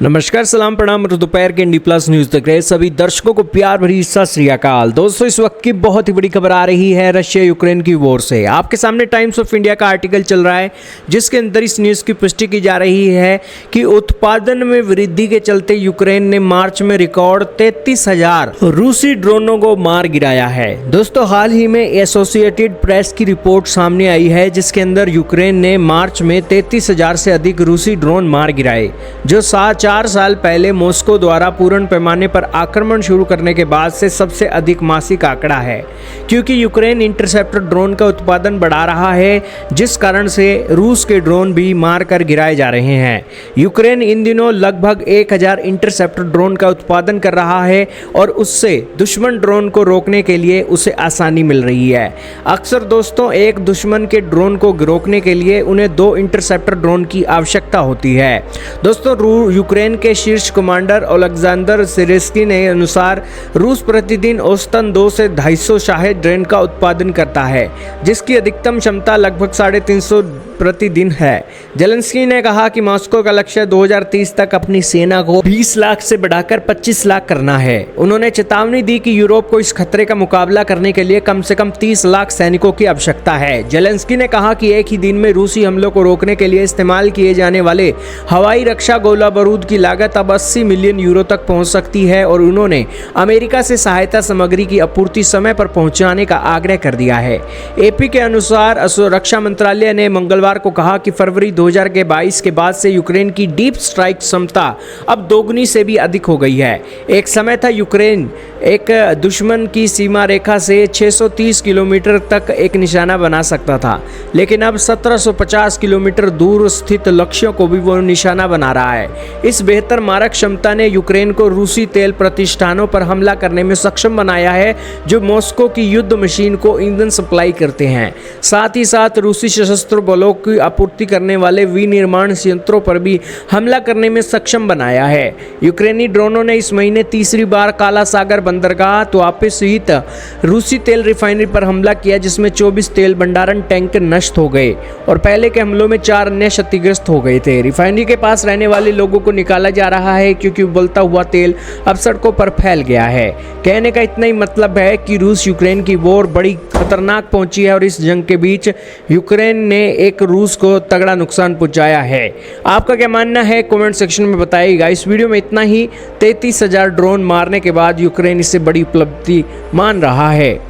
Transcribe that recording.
नमस्कार, सलाम, प्रणाम और दोपहर के इंडी प्लस न्यूज देख रहे सभी दर्शकों को प्यार भरी सत श्री अकाल। दोस्तों, इस वक्त की बहुत ही बड़ी खबर आ रही है रशिया यूक्रेन की वॉर से। आपके सामने टाइम्स ऑफ इंडिया का आर्टिकल चल रहा है जिसके अंदर इस न्यूज की पुष्टि की जा रही है कि उत्पादन में वृद्धि के चलते यूक्रेन ने मार्च में रिकॉर्ड 33,000 रूसी ड्रोनों को मार गिराया है। दोस्तों, हाल ही में एसोसिएटेड प्रेस की रिपोर्ट सामने आई है जिसके अंदर यूक्रेन ने मार्च में 33,000 से अधिक रूसी ड्रोन मार गिराए, जो 4 साल पहले मॉस्को द्वारा पूर्ण पैमाने पर आक्रमण शुरू करने के बाद से सबसे अधिक मासिक आंकड़ा है। क्योंकि यूक्रेन इंटरसेप्टर ड्रोन का उत्पादन बढ़ा रहा है, जिस कारण से रूस के ड्रोन भी मार कर गिराए जा रहे हैं। यूक्रेन इन दिनों लगभग 1000 इंटरसेप्टर ड्रोन का उत्पादन कर रहा है और उससे दुश्मन ड्रोन को रोकने के लिए उसे आसानी मिल रही है। अक्सर दोस्तों, एक दुश्मन के ड्रोन को रोकने के लिए उन्हें 2 इंटरसेप्टर ड्रोन की आवश्यकता होती है। दोस्तों, यूक्रेन के शीर्ष कमांडर ओलेक्जेंडर सिरेस्की के अनुसार रूस प्रतिदिन औसतन 2 से 250 शाहेद ड्रोन का उत्पादन करता है, जिसकी अधिकतम क्षमता लगभग 350 प्रतिदिन है। जेलेंस्की ने कहा कि मॉस्को का लक्ष्य 2030 तक अपनी सेना को 20 लाख से बढ़ाकर 25 लाख करना है। उन्होंने चेतावनी दी कि यूरोप को इस खतरे का मुकाबला करने के लिए कम से कम 30 लाख सैनिकों की आवश्यकता है। जेलेंस्की ने कहा कि एक ही दिन में रूसी हमलों को रोकने के लिए इस्तेमाल किए जाने वाले हवाई रक्षा गोला बारूद की लागत अब 80 मिलियन यूरो तक पहुंच सकती है और उन्होंने अमेरिका से सहायता सामग्री की आपूर्ति समय पर पहुंचाने का आग्रह कर दिया है। एपी के अनुसार रक्षा मंत्रालय ने मंगलवार को कहा कि फरवरी 2022 के बाद से यूक्रेन की डीप स्ट्राइक क्षमता अब दोगुनी से भी अधिक हो गई है। एक समय था यूक्रेन एक दुश्मन की सीमा रेखा से 630 किलोमीटर तक एक निशाना बना सकता था, लेकिन अब 1750 किलोमीटर दूर स्थित लक्ष्यों को भी वो निशाना बना रहा है। इस बेहतर मारक क्षमता ने यूक्रेन को रूसी तेल प्रतिष्ठानों पर हमला करने में सक्षम बनाया है, जो मॉस्को की युद्ध मशीन को ईंधन सप्लाई करते हैं। साथ ही साथ रूसी सशस्त्र बलों की आपूर्ति करने वाले विनिर्माण संयंत्रों पर भी हमला करने में सक्षम बनाया है। यूक्रेनी ड्रोनों ने इस महीने तीसरी बार काला सागर बंदरगाह तुआपे सहित रूसी तेल रिफाइनरी पर हमला किया, जिसमें 24 तेल भंडारण टैंकर नष्ट हो गए और पहले के हमलों में 4 अन्य क्षतिग्रस्त हो गए थे। रिफाइनरी के पास रहने वाले लोगों को निकाला जा रहा है क्योंकि उबलता हुआ तेल अब सड़कों पर फैल गया है। कहने का इतना ही मतलब है कि रूस यूक्रेन की वॉर बड़ी खतरनाक पहुंची है और इस जंग के बीच यूक्रेन ने एक रूस को तगड़ा नुकसान पहुंचाया है। आपका क्या मानना है कमेंट सेक्शन में बताइएगा। इस वीडियो में इतना ही। 33,000 ड्रोन मारने के बाद यूक्रेन इसे बड़ी उपलब्धि मान रहा है।